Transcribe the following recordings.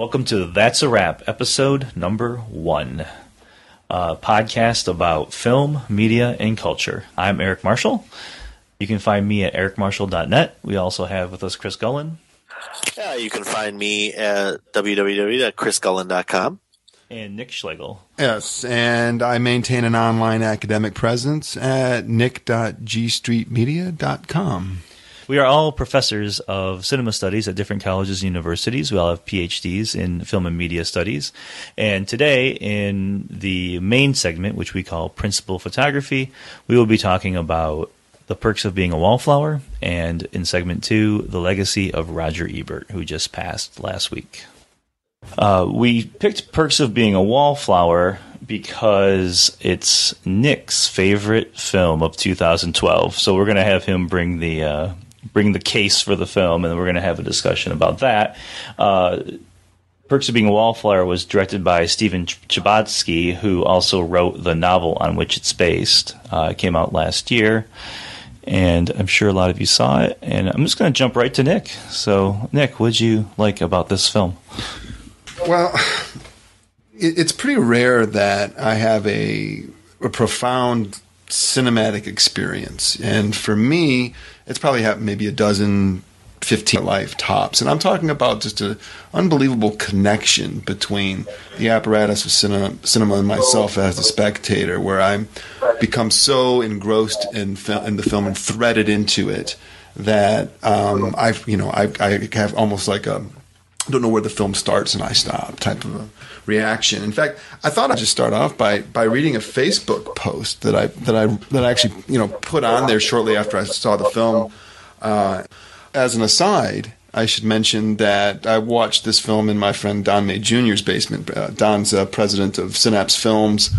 Welcome to That's a Wrap, episode number 1, a podcast about film, media, and culture. I'm Eric Marshall. You can find me at ericmarshall.net. We also have with us Chris Gullen. Yeah, you can find me at www.chrisgullen.com. And Nick Schlegel. Yes, and I maintain an online academic presence at nick.gstreetmedia.com. We are all professors of cinema studies at different colleges and universities. We all have PhDs in film and media studies. And today, in the main segment, which we call Principal Photography, we will be talking about the perks of being a wallflower, and in segment 2, the legacy of Roger Ebert, who just passed last week. We picked Perks of Being a Wallflower because it's Nick's favorite film of 2012. So we're going to have him bring the case for the film, and then we're going to have a discussion about that. Perks of Being a Wallflower was directed by Steven Chbosky, who also wrote the novel on which it's based. It came out last year, and I'm sure a lot of you saw it. And I'm just going to jump right to Nick. So, Nick, what did you like about this film? Well, it's pretty rare that I have a profound cinematic experience. And for me, it's probably had maybe a dozen, 15 life tops. And I'm talking about just an unbelievable connection between the apparatus of cinema and myself as a spectator, where I become so engrossed in the film and threaded into it that I have almost like a don't know where the film starts and I stop type of a reaction. In fact, I thought I'd just start off by reading a Facebook post that I actually put on there shortly after I saw the film. As an aside, I should mention that I watched this film in my friend Don May Jr.'s basement. Don's president of Synapse Films,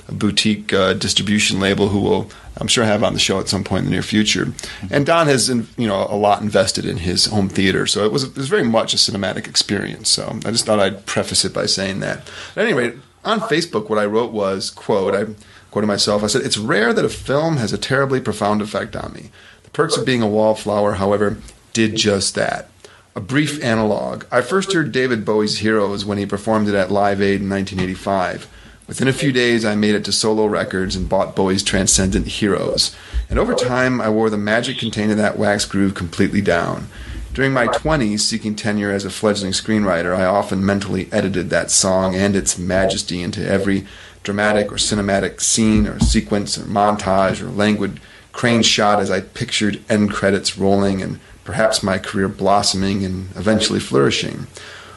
a boutique distribution label who will, I'm sure, have on the show at some point in the near future. And Don has, a lot invested in his home theater, so it was very much a cinematic experience. So I just thought I'd preface it by saying that. At any rate, on Facebook, what I wrote was, quote, I quoted myself, I said, "It's rare that a film has a terribly profound effect on me. The Perks of Being a Wallflower, however, did just that. A brief analog. I first heard David Bowie's Heroes when he performed it at Live Aid in 1985. Within a few days, I made it to Solo Records and bought Bowie's Transcendent Heroes. And over time, I wore the magic contained in that wax groove completely down. During my 20s, seeking tenure as a fledgling screenwriter, I often mentally edited that song and its majesty into every dramatic or cinematic scene or sequence or montage or languid crane shot as I pictured end credits rolling and perhaps my career blossoming and eventually flourishing.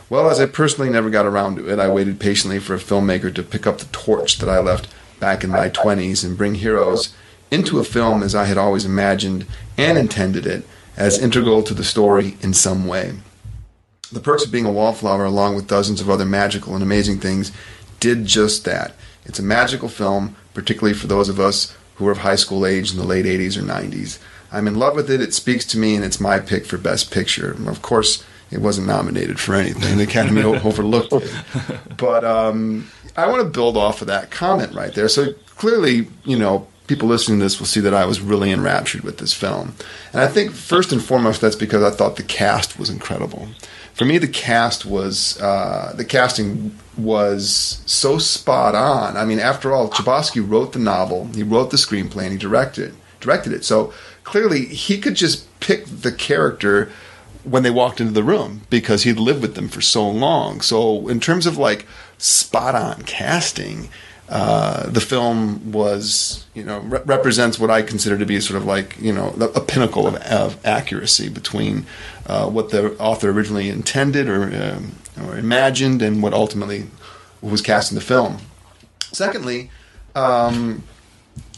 Well, as I personally never got around to it, I waited patiently for a filmmaker to pick up the torch that I left back in my 20s and bring Heroes into a film as I had always imagined and intended it, as integral to the story in some way. The Perks of Being a Wallflower, along with dozens of other magical and amazing things, did just that. It's a magical film, particularly for those of us who were of high school age in the late 80s or 90s. I'm in love with it, it speaks to me, and it's my pick for Best Picture. Of course, it wasn't nominated for anything. The Academy overlooked it. But I want to build off of that comment right there. So clearly, people listening to this will see that I was really enraptured with this film. And I think first and foremost, that's because I thought the cast was incredible. For me, the casting was so spot on. I mean, after all, Chbosky wrote the novel, he wrote the screenplay, and he directed it. So clearly, he could just pick the character when they walked into the room because he'd lived with them for so long. So in terms of like spot on casting, the film was, represents what I consider to be sort of like, a pinnacle of accuracy between what the author originally intended or imagined and what ultimately was cast in the film. Secondly,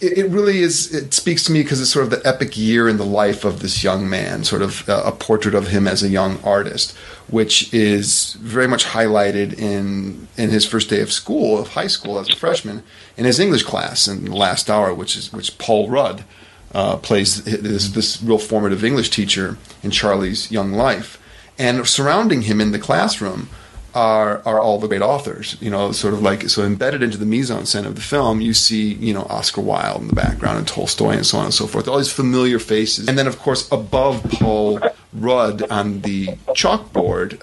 it really is, it speaks to me because it's sort of the epic year in the life of this young man, sort of a portrait of him as a young artist, which is very much highlighted in his first day of high school as a freshman, in his English class in the last hour, which Paul Rudd plays this real formative English teacher in Charlie's young life. And surrounding him in the classroom are all the great authors, sort of like, so embedded into the mise-en-scène of the film, you see, Oscar Wilde in the background and Tolstoy and so on and so forth, all these familiar faces. And then, of course, above Paul Rudd on the chalkboard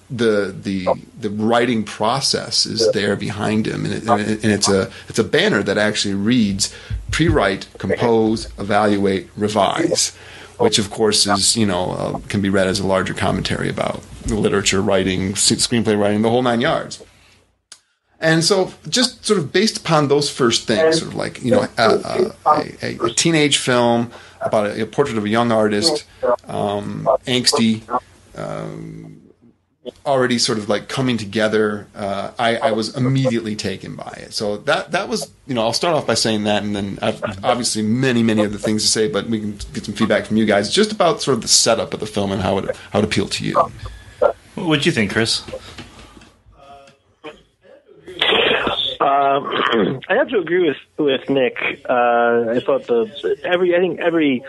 the writing process is there behind him, and it's a banner that actually reads pre-write, compose, evaluate, revise, which of course is can be read as a larger commentary about literature writing, screenplay writing, the whole nine yards. And so, just sort of based upon those first things, sort of like a teenage film about a portrait of a young artist, angsty. Already sort of like coming together, I was immediately taken by it. So that was, I'll start off by saying that, and then I've obviously many other things to say, but we can get some feedback from you guys just about sort of the setup of the film and how it appealed to you. What'd you think, Chris? I have to agree with Nick. I thought every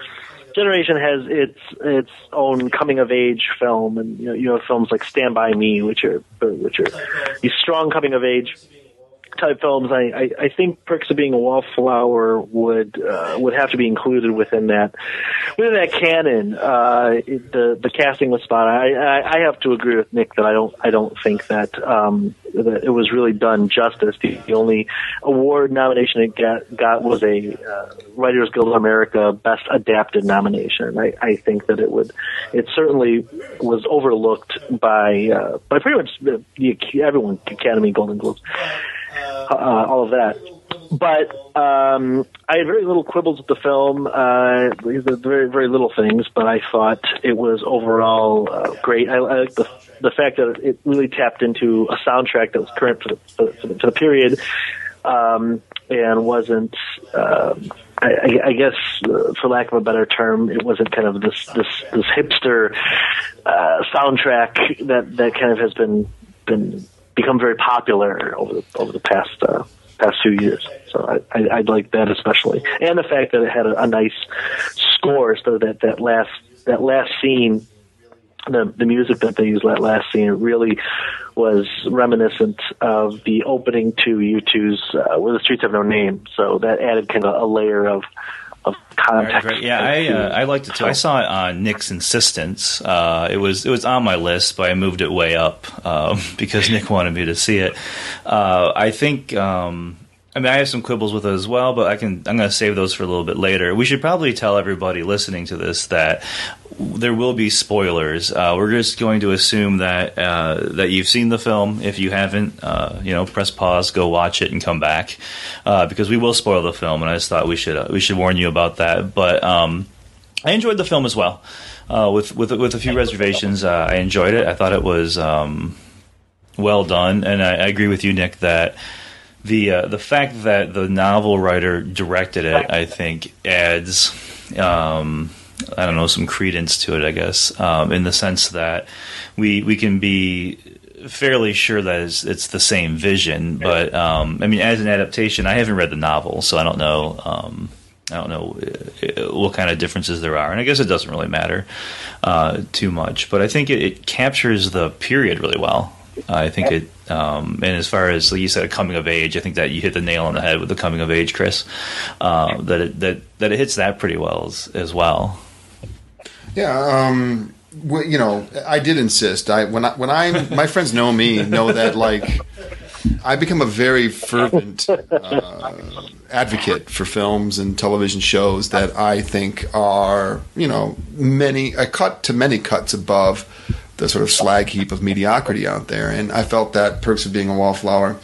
generation has its own coming of age film, and you have films like Stand By Me, which are these strong coming of age type films. I think Perks of Being a Wallflower would have to be included within that canon. The casting was spot on. I have to agree with Nick that I don't think that that it was really done justice. The only award nomination it got was a Writers Guild of America Best Adapted nomination. I think that it certainly was overlooked by pretty much everyone, Academy, Golden Globes, all of that. But I had very little quibbles with the film, very, very little things, but I thought it was overall great. I like the fact that it really tapped into a soundtrack that was current for the period, and wasn't, I guess, for lack of a better term, it wasn't kind of this hipster soundtrack that kind of has become very popular over the past few years. So I like that especially, and the fact that it had a nice score. So that last scene, the music that they used that last scene, really was reminiscent of the opening to U2's "Where the Streets Have No Name." So that added kind of a layer of context. Right. Yeah, I liked it too. I saw it on Nick's insistence. It was on my list, but I moved it way up because Nick wanted me to see it. I think. I have some quibbles with it as well, but I'm going to save those for a little bit later. We should probably tell everybody listening to this that there will be spoilers. We're just going to assume that you've seen the film. If you haven't, press pause, go watch it, and come back because we will spoil the film. And I just thought we should warn you about that. But I enjoyed the film as well, with a few reservations. I enjoyed it. I thought it was well done, and I agree with you, Nick, that. The fact that the novel writer directed it, I think, adds, some credence to it, I guess, in the sense that we can be fairly sure that it's the same vision. But, as an adaptation, I haven't read the novel, so I don't know what kind of differences there are. And I guess it doesn't really matter too much. But I think it captures the period really well. I think it, and as far as, like you said, a coming of age, I think that you hit the nail on the head with the coming of age, Chris. That it hits that pretty well as well. Yeah, I did insist. My friends know me, know that like I become a very fervent advocate for films and television shows that I think are many cuts above the sort of slag heap of mediocrity out there. And I felt that Perks of Being a Wallflower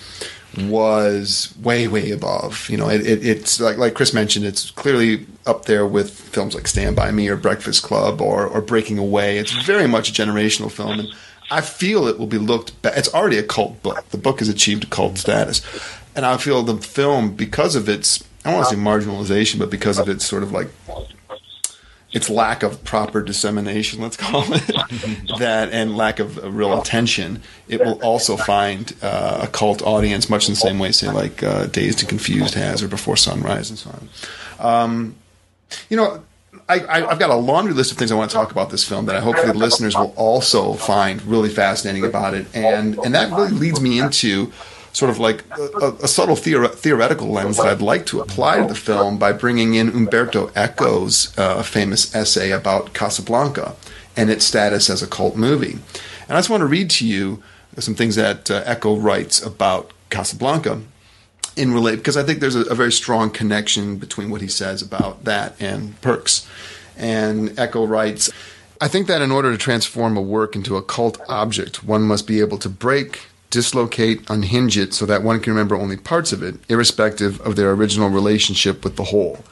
was way, way above. It's like Chris mentioned, it's clearly up there with films like Stand By Me or Breakfast Club or Breaking Away. It's very much a generational film, and I feel it will be looked back. It's already a cult book. The book has achieved a cult status. And I feel the film, because of its, I don't want to say marginalization, but because of its sort of like its lack of proper dissemination, let's call it, and lack of real attention, it will also find a cult audience, much in the same way, say, like Dazed and Confused has, or Before Sunrise, and so on. I've got a laundry list of things I want to talk about this film that I hopefully the listeners will also find really fascinating about it, and that really leads me into sort of like a subtle theoretical lens that I'd like to apply to the film by bringing in Umberto Eco's famous essay about Casablanca and its status as a cult movie. And I just want to read to you some things that Eco writes about Casablanca because I think there's a very strong connection between what he says about that and Perks. And Eco writes, I think that in order to transform a work into a cult object, one must be able to break, dislocate, unhinge it so that one can remember only parts of it, irrespective of their original relationship with the whole.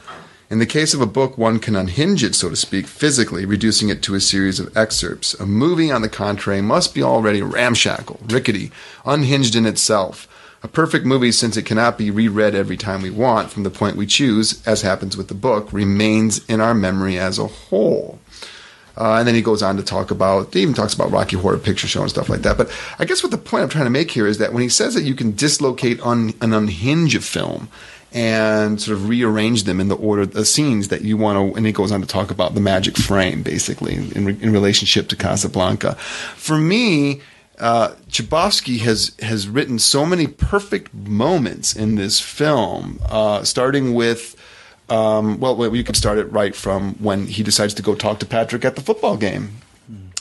In the case of a book, one can unhinge it, so to speak, physically, reducing it to a series of excerpts. A movie, on the contrary, must be already ramshackle, rickety, unhinged in itself. A perfect movie, since it cannot be reread every time we want, from the point we choose, as happens with the book, remains in our memory as a whole. And then he goes on to he even talks about Rocky Horror Picture Show and stuff like that. But I guess what the point I'm trying to make here is that when he says that you can dislocate and unhinge a film and sort of rearrange them in the order, the scenes that you want to, and he goes on to talk about the magic frame, basically, in relationship to Casablanca. For me, Chbosky has written so many perfect moments in this film, starting with, you could start it right from when he decides to go talk to Patrick at the football game.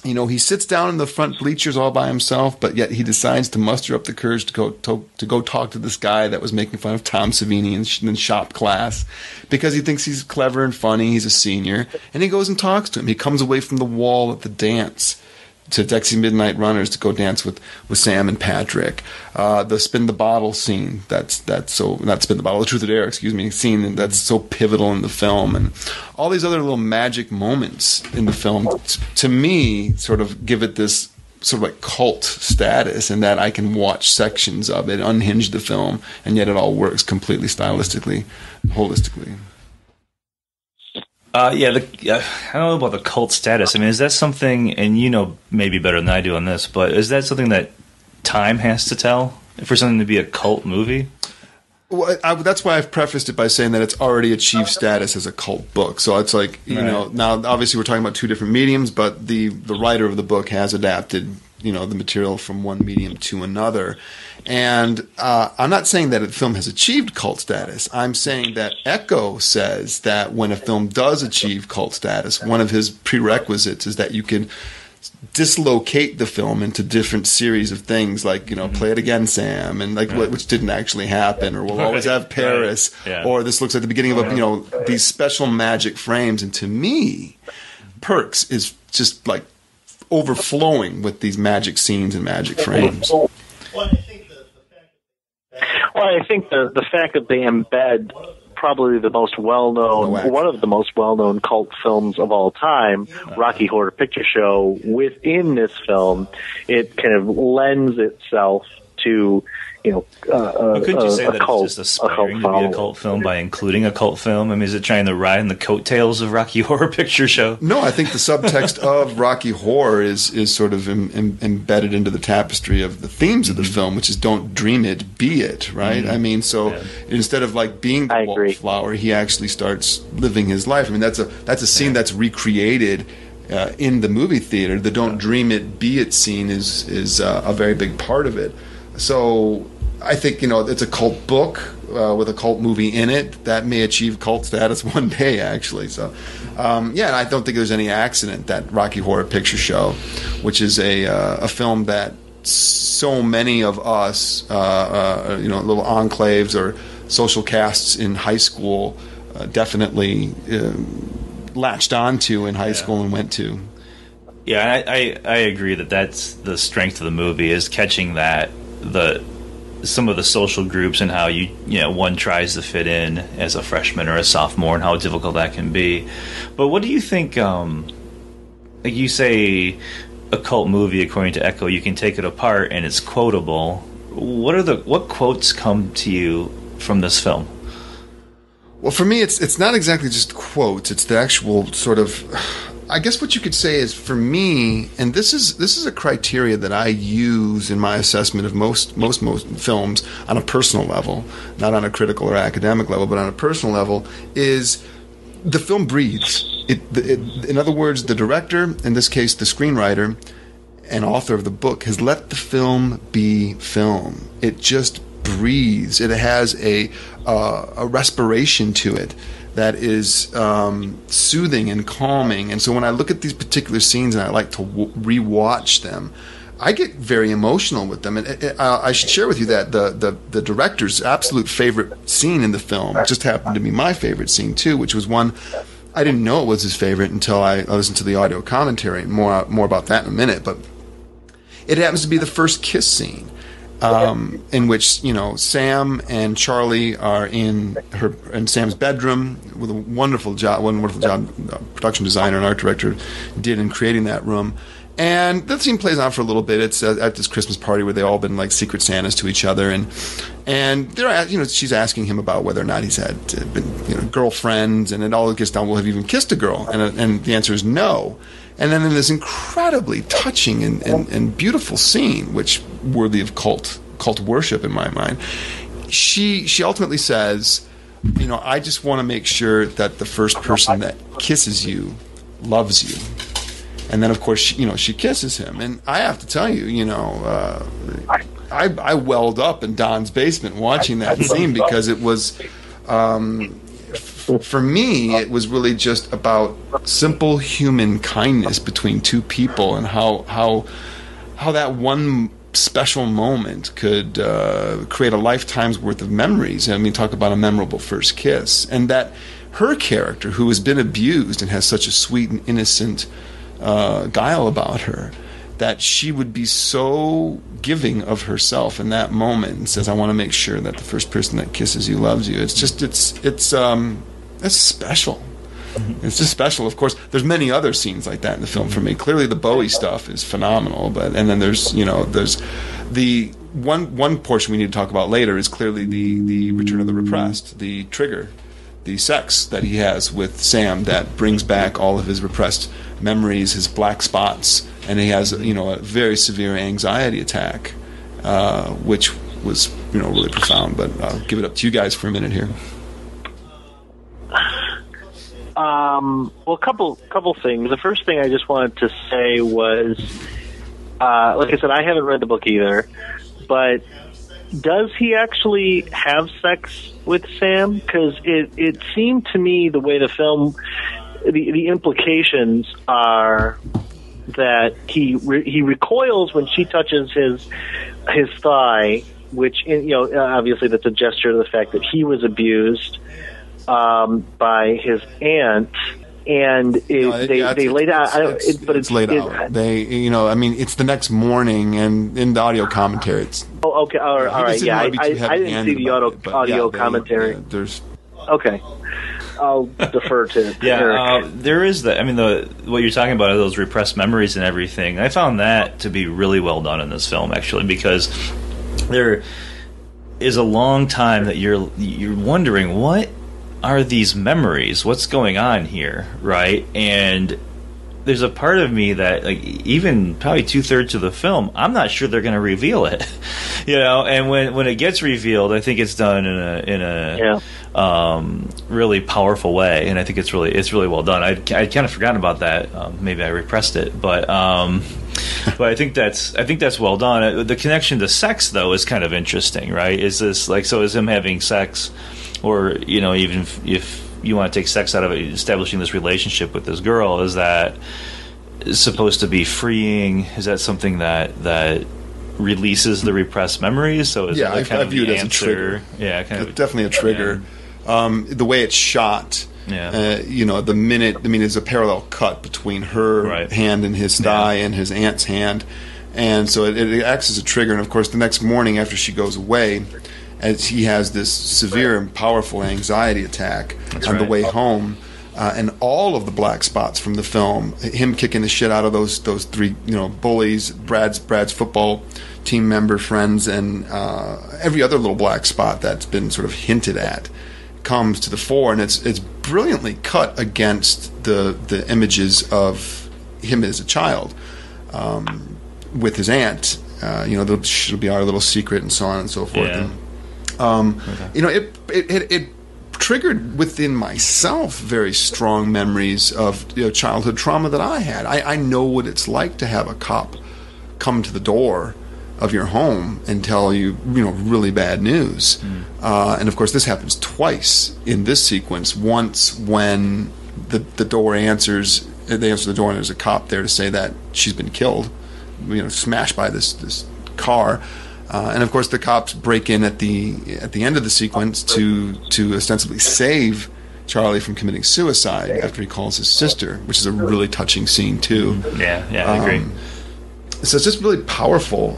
You know, he sits down in the front bleachers all by himself, but yet he decides to muster up the courage to go talk to this guy that was making fun of Tom Savini in shop class because he thinks he's clever and funny. He's a senior, and he goes and talks to him. He comes away from the wall at the dance to Dexy Midnight Runners to go dance with Sam and Patrick. The spin the bottle scene, the truth or dare, scene that's so pivotal in the film, and all these other little magic moments in the film, to me, sort of give it this sort of like cult status, in that I can watch sections of it, unhinge the film, and yet it all works completely stylistically, holistically. I don't know about the cult status. I mean, is that something, and you know maybe better than I do on this, but is that something that time has to tell for something to be a cult movie? Well, that's why I've prefaced it by saying that it's already achieved status as a cult book. So it's like, you know, now obviously we're talking about two different mediums, but the writer of the book has adapted, you know, the material from one medium to another. And I'm not saying that a film has achieved cult status. I'm saying that Eco says that when a film does achieve cult status, one of his prerequisites is that you can dislocate the film into different series of things, like, you know, Play It Again, Sam, and like which didn't actually happen, or We'll Always Have Paris, or this looks like the beginning of these special magic frames. And to me, Perks is just like overflowing with these magic scenes and magic frames. Well, I think the fact that they embed probably the most well-known, one of the most well-known cult films of all time, Rocky Horror Picture Show, within this film, it kind of lends itself to, you know, couldn't you say that cult, it's just aspiring to be a cult film by including a cult film? I mean, is it trying to ride in the coattails of Rocky Horror Picture Show? No, I think the subtext of Rocky Horror is sort of embedded into the tapestry of the themes of the film, which is don't dream it, be it, right? I mean, so instead of like being the Wallflower, he actually starts living his life. I mean, that's a scene that's recreated in the movie theater. The don't dream it, be it scene is a very big part of it. So I think, you know, it's a cult book with a cult movie in it that may achieve cult status one day, actually. So, and I don't think there's any accident that Rocky Horror Picture Show, which is a film that so many of us, little enclaves or social casts in high school definitely latched onto in high school and went to. Yeah, I agree that's the strength of the movie, is catching that some of the social groups and how you know one tries to fit in as a freshman or a sophomore and how difficult that can be. But what do you think? Like you say, a cult movie, according to Eco, you can take it apart and it's quotable. What quotes come to you from this film? Well, for me, it's not exactly just quotes. It's the actual sort of, I guess what you could say is, for me, and this is a criteria that I use in my assessment of most films on a personal level, not on a critical or academic level, but on a personal level, is the film breathes. In other words, the director, in this case the screenwriter and author of the book, has let the film be film. It just breathes. It has a respiration to it that is soothing and calming. And so when I look at these particular scenes and I like to rewatch them, I get very emotional with them, and I should share with you that the director's absolute favorite scene in the film just happened to be my favorite scene too, which was one I didn't know it was his favorite until I listened to the audio commentary. More about that in a minute, but it happens to be the first kiss scene, in which Sam and Charlie are in Sam's bedroom with a wonderful job production designer and art director did in creating that room. And that scene plays on for a little bit. It's at this Christmas party where they've all been like Secret Santas to each other, and they're she's asking him about whether or not he's had girlfriends, and it all gets down. Well, have you even kissed a girl? And the answer is no. And then in this incredibly touching and beautiful scene, which worthy of cult worship in my mind, she ultimately says, I just want to make sure that the first person that kisses you loves you. And then, of course, she kisses him. And I have to tell you, I welled up in Don's basement watching that scene because it was, for me, it was really just about simple human kindness between two people, and how that one special moment could create a lifetime's worth of memories. I mean, talk about a memorable first kiss. And that her character, who has been abused and has such a sweet and innocent guile about her, that she would be so giving of herself in that moment and says, I want to make sure that the first person that kisses you loves you. It's special. It's just special. Of course, there's many other scenes like that in the film for me. Clearly the Bowie stuff is phenomenal, and then there's the one portion we need to talk about later is clearly the Return of the Repressed, the trigger, the sex that he has with Sam that brings back all of his repressed memories, his black spots, and he has a very severe anxiety attack, which was really profound. But I'll give it up to you guys for a minute here. Well, a couple things. The first thing I just wanted to say was, like I said, I haven't read the book either, but does he actually have sex with Sam? Because it seemed to me the way the film, the implications are that he recoils when she touches his thigh, which obviously that's a gesture to the fact that he was abused by his aunt. And they laid out. It's laid out. It's the next morning, and in the audio commentary, it's. Oh, okay. All right. Yeah, I didn't see the audio commentary. There's. Okay. I'll defer to Eric. There is that. I mean, what you're talking about are those repressed memories and everything. I found that to be really well done in this film, actually, because there is a long time that you're wondering what are these memories? What's going on here, right? And there's a part of me that, like, even probably 2/3 of the film, I'm not sure they're going to reveal it, And when it gets revealed, I think it's done in a really powerful way, and I think it's really well done. I'd kind of forgotten about that. Maybe I repressed it, but I think that's well done. The connection to sex, though, is kind of interesting, right? Is this is him having sex? Or, even if you want to take sex out of it, establishing this relationship with this girl, is that supposed to be freeing? Is that something that releases the repressed memories? So is I view it as a trigger. Yeah, definitely a trigger. Yeah. The way it's shot. Yeah. The minute. I mean, there's a parallel cut between her hand and his thigh and his aunt's hand, and so it acts as a trigger. And of course, the next morning after she goes away, as he has this severe and powerful anxiety attack the way home, and all of the black spots from the film, him kicking the shit out of those three bullies, Brad's football team member friends, and every other little black spot that's been sort of hinted at, comes to the fore, and it's brilliantly cut against the images of him as a child with his aunt. She'll be our little secret, and so on and so forth. Yeah. It triggered within myself very strong memories of childhood trauma that I had. I know what it's like to have a cop come to the door of your home and tell you really bad news. And of course, this happens twice in this sequence. Once when they answer the door and there's a cop there to say that she's been killed smashed by this car. And of course, the cops break in at the end of the sequence to ostensibly save Charlie from committing suicide after he calls his sister, which is a really touching scene too. Yeah, I agree. So it's just really powerful.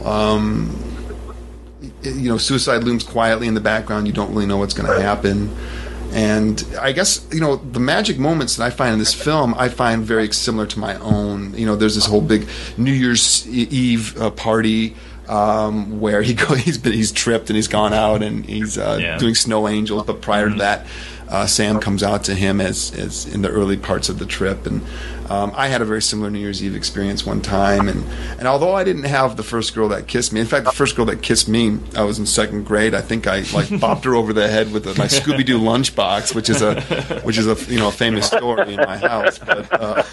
Suicide looms quietly in the background. You don't really know what's going to happen. And I guess, the magic moments that I find in this film, I find very similar to my own. There's this whole big New Year's Eve party where he's tripped and he's gone out and he's doing snow angels. But prior to that, Sam comes out to him as in the early parts of the trip. And I had a very similar New Year's Eve experience one time. And although I didn't have the first girl that kissed me, in fact, the first girl that kissed me, I was in second grade. I think I bopped her over the head with my Scooby-Doo lunchbox, which is a famous story in my house. But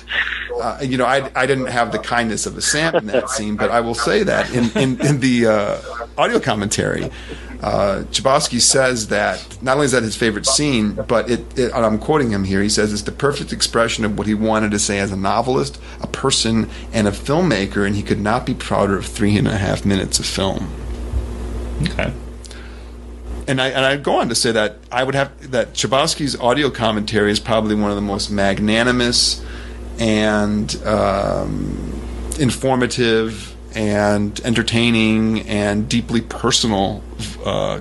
I didn't have the kindness of a Sam in that scene. But I will say that in the audio commentary, Chbosky says that not only is that his favorite scene, but and I'm quoting him here, he says it's the perfect expression of what he wanted to say as a novelist, a person, and a filmmaker, and he could not be prouder of 3.5 minutes of film. Okay. And I go on to say that I would have that Chbosky's audio commentary is probably one of the most magnanimous and informative and entertaining and deeply personal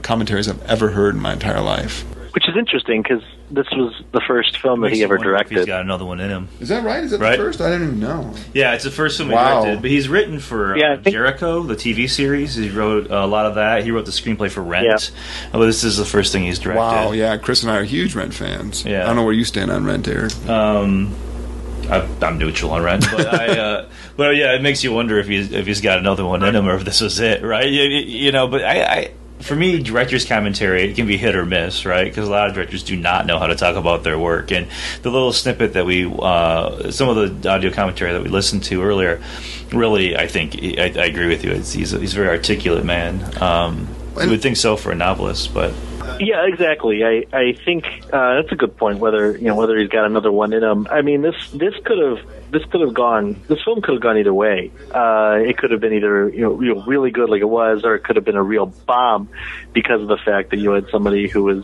commentaries I've ever heard in my entire life. Which is interesting because this was the first film that he ever directed. He's got another one in him. Is that right? Is that right? The first? I didn't even know. Yeah, it's the first film he Wow. directed. But he's written for Jericho, the TV series. He wrote a lot of that. He wrote the screenplay for Rent. Yeah. Well, this is the first thing he's directed. Wow, yeah. Chris and I are huge Rent fans. Yeah. I don't know where you stand on Rent, Eric. I'm neutral on Rent, but but yeah, it makes you wonder if he's got another one in him or if this was it, right? But I for me, director's commentary, it can be hit or miss, right? Because a lot of directors do not know how to talk about their work. And the little snippet that some of the audio commentary that we listened to earlier, really, I think, I agree with you. He's a very articulate man. You would think so for a novelist, but... Yeah, exactly. I think that's a good point. Whether he's got another one in him. I mean, this film could have gone either way. It could have been either really good like it was, or it could have been a real bomb because of the fact that you had somebody who was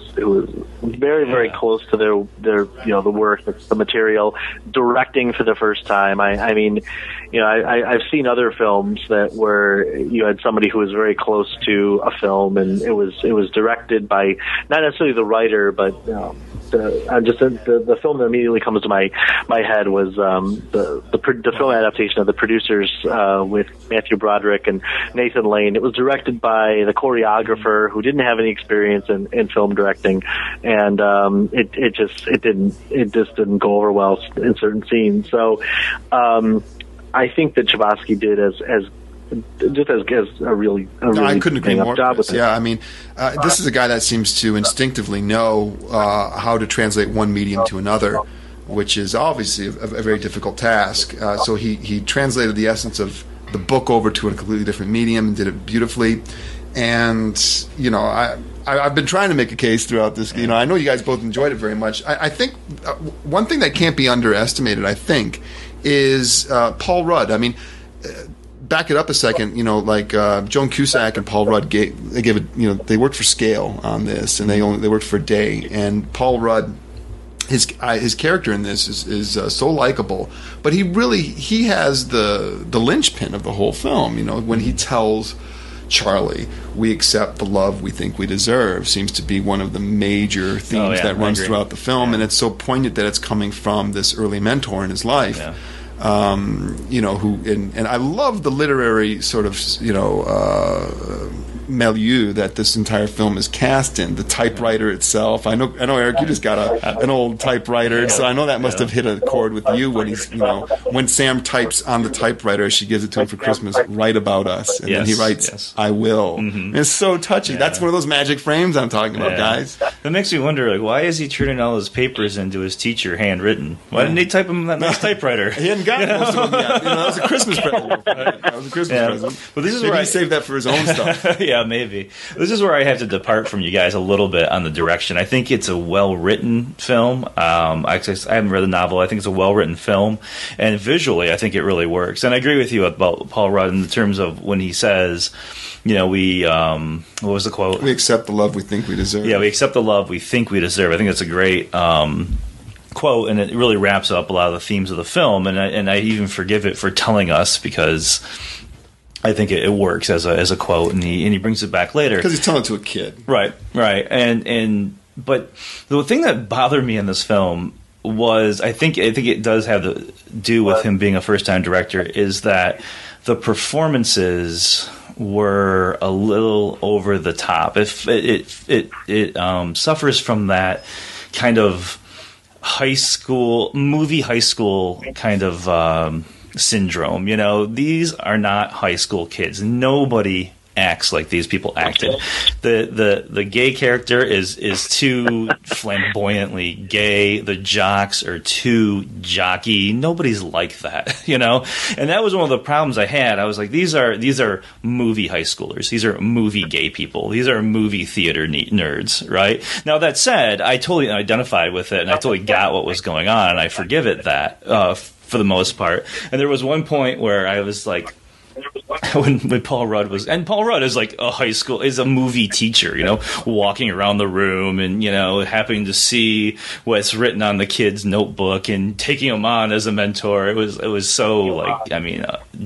very, very close to their the work, the material, directing for the first time. I've seen other films that where you had somebody who was very close to a film, and it was directed by not necessarily the writer, but the film that immediately comes to my head was the film adaptation of The Producers with Matthew Broderick and Nathan Lane. It was directed by the choreographer who didn't have any experience in film directing, and it just didn't go over well in certain scenes. So I think that Chbosky did as a really I couldn't agree more job with it. Yeah, I mean, this is a guy that seems to instinctively know how to translate one medium to another, which is obviously a very difficult task. So he translated the essence of the book over to a completely different medium and did it beautifully. And I've been trying to make a case throughout this. I know you guys both enjoyed it very much. I think one thing that can't be underestimated, I think, is Paul Rudd. I mean, back it up a second. Joan Cusack and Paul Rudd they worked for Scale on this, and they worked for a day. And Paul Rudd, his character in this is so likable, but he has the linchpin of the whole film. When he tells Charlie, "We accept the love we think we deserve," seems to be one of the major themes that runs throughout the film, and it's so poignant that it's coming from this early mentor in his life. Yeah. And I love the literary sort of milieu that this entire film is cast in. The typewriter itself. I know, Eric, you just got an old typewriter, so I know that must have hit a chord with you when when Sam types on the typewriter, she gives it to him for Christmas, "Write about us," and then he writes, "I will." Mm-hmm. It's so touching. Yeah. That's one of those magic frames I'm talking about, guys. That makes me wonder, why is he turning all his papers into his teacher handwritten? Why didn't he type them on that nice typewriter? He hadn't gotten most of them yet. That was a Christmas present. That was a Christmas present. But this is Maybe where he saved that for his own stuff. Yeah, maybe. This is where I have to depart from you guys a little bit on the direction. I think it's a well-written film. I haven't read the novel. I think it's a well-written film. And visually, I think it really works. And I agree with you about Paul Rudd in terms of when he says, what was the quote? We accept the love we think we deserve. Yeah, we accept the love we think we deserve. I think that's a great quote, and it really wraps up a lot of the themes of the film. And I even forgive it for telling us, because I think it works as a quote, and he brings it back later because he's telling it to a kid. Right. But the thing that bothered me in this film was, I think it does have to do with him being a first-time director, is that the performances were a little over the top. It suffers from that kind of high school kind of syndrome. These are not high school kids. Nobody acts like these people acted. The gay character is too flamboyantly gay. The jocks are too jockey. Nobody's like that, And that was one of the problems I had. I was like, these are movie high schoolers. These are movie gay people. These are movie theater nerds, right? Now, that said, I totally identified with it, and I totally got what was going on, and I forgive it that for the most part. And there was one point where I was like, when Paul Rudd is like is a movie teacher, walking around the room and, happening to see what's written on the kid's notebook and taking him on as a mentor. It was so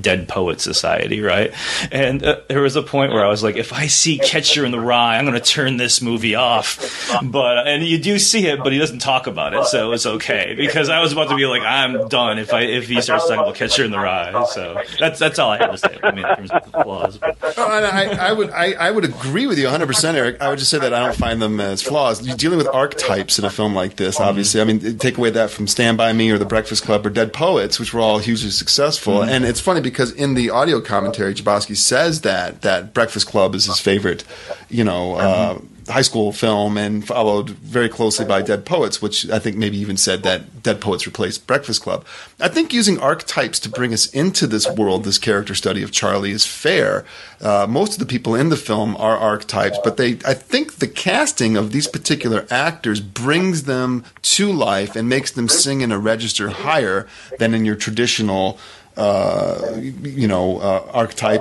Dead Poet Society, right? And there was a point where I was like, if I see Catcher in the Rye, I'm going to turn this movie off. And you do see it, but he doesn't talk about it, so it's okay, because I was about to be like, I'm done if he starts talking about Catcher in the Rye. So that's all I have to say. In terms of the flaws. I would agree with you 100%, Eric. I would just say that I don't find them as flaws. You're dealing with archetypes in a film like this, obviously. I mean, take away that from Stand By Me or The Breakfast Club or Dead Poets, which were all hugely successful. And it's funny because in the audio commentary, Chbosky says that Breakfast Club is his favorite, high school film, and followed very closely by Dead Poets, which I think maybe even said that Dead Poets replaced Breakfast Club. I think using archetypes to bring us into this world, this character study of Charlie, is fair. Most of the people in the film are archetypes, but I think the casting of these particular actors brings them to life and makes them sing in a register higher than in your traditional archetype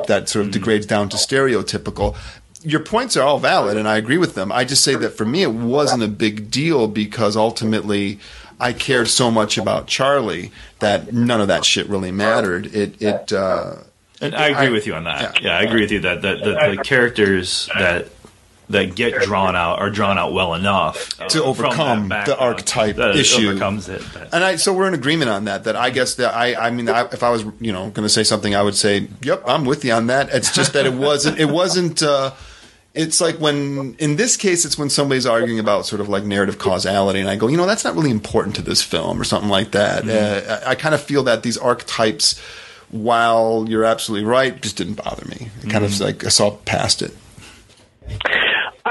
that sort of degrades down to stereotypical. Your points are all valid, and I agree with them. I just say that for me, it wasn't a big deal because ultimately I cared so much about Charlie that none of that shit really mattered. And I agree with you on that. Yeah, I agree with you that the characters that get drawn out are drawn out well enough to overcome the archetype issue. Overcomes it. And so we're in agreement on that. That I guess that if I was going to say something, I would say, "Yep, I'm with you on that." It's just that it wasn't. It's like when, in this case, it's when somebody's arguing about sort of like narrative causality, and I go, that's not really important to this film or something like that. Mm-hmm. I kind of feel that these archetypes, while you're absolutely right, just didn't bother me. It kind of like I saw past it.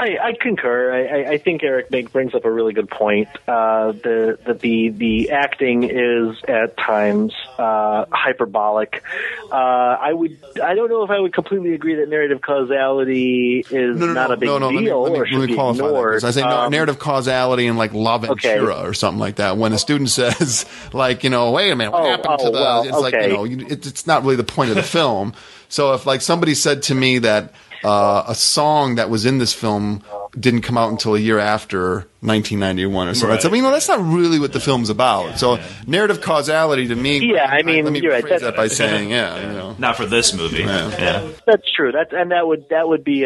I concur. I think Eric brings up a really good point. The acting is at times hyperbolic. I don't know if I would completely agree that narrative causality is not a big deal or should be ignored. I say narrative causality and like La Ventura or something like that. When a student says like, wait a minute, what happened to the? It's like it's not really the point of the film. So if like somebody said to me that a song that was in this film didn't come out until a year after 1991 or something. Right. So, that's not really what the film's about. Narrative causality to me. Yeah, I mean, let me rephrase that by saying, not for this movie. Yeah. That's true. That would be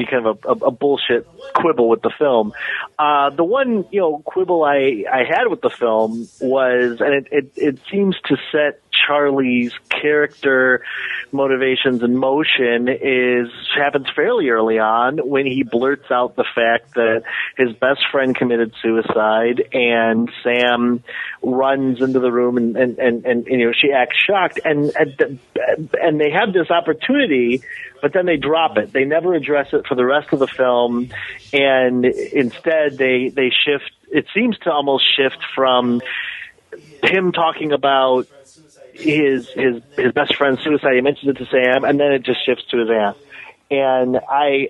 kind of a bullshit quibble with the film. The one quibble I had with the film was, and it seems to set Charlie's character motivations in motion, happens fairly early on when he blurts out the fact that his best friend committed suicide, and Sam runs into the room and she acts shocked, and they have this opportunity, but then they drop it. They never address it for the rest of the film, and instead they shift. It seems to almost shift from him talking about his best friend's suicide. He mentions it to Sam, and then it just shifts to his aunt. and I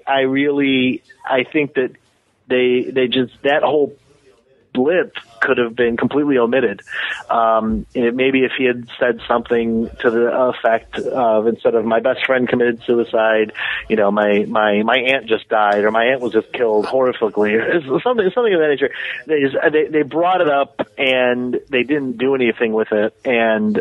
think that they just, that whole blip could have been completely omitted. Maybe if he had said something to the effect of, instead of "my best friend committed suicide," my aunt just died, or my aunt was just killed horrifically, or something of that nature. They brought it up and they didn't do anything with it, and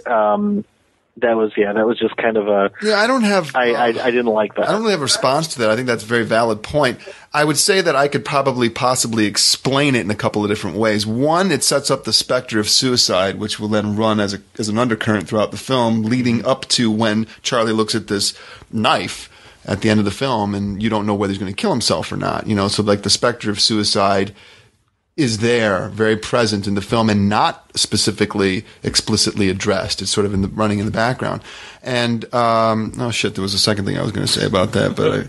that was just kind of a. Yeah, I didn't like that. I don't really have a response to that. I think that's a very valid point. I would say that I could possibly explain it in a couple of different ways. One, it sets up the specter of suicide, which will then run as an undercurrent throughout the film, leading up to when Charlie looks at this knife at the end of the film, and you don't know whether he's going to kill himself or not. So like the specter of suicide is there, very present in the film, and not specifically explicitly addressed. It's sort of running in the background. And there was a second thing I was going to say about that, but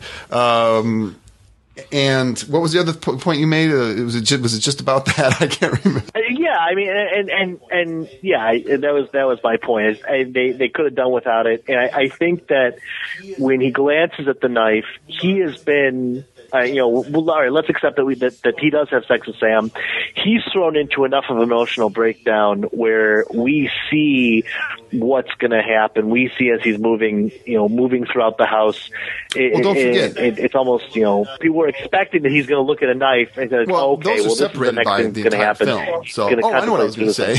and what was the other point you made? Was it just about that? I can't remember. Yeah, I mean, that was my point. They could have done without it, and I think that when he glances at the knife, he has been. All right, let's accept that he does have sex with Sam. He's thrown into enough of an emotional breakdown where we see what's going to happen. We see as he's moving throughout the house. Don't forget. It's almost, people are expecting that he's going to look at a knife and say, this is the next thing that's going to happen. Film. So, I know what I was going to say.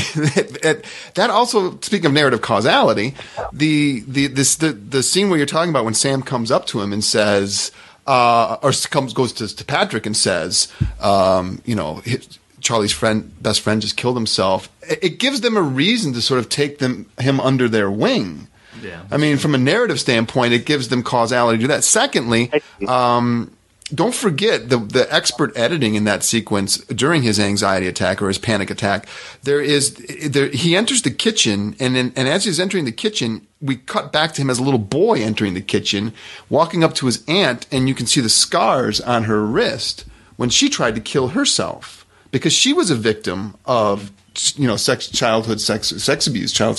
That also, speaking of narrative causality, the scene where you're talking about when Sam comes up to him and says, goes to Patrick and says, Charlie's best friend just killed himself. It gives them a reason to sort of take him under their wing. Yeah. I mean, from a narrative standpoint, it gives them causality to that. Secondly, don't forget the expert editing in that sequence during his anxiety attack or his panic attack. He enters the kitchen, and as he's entering the kitchen, we cut back to him as a little boy entering the kitchen, walking up to his aunt, and you can see the scars on her wrist when she tried to kill herself because she was a victim of childhood sex abuse. I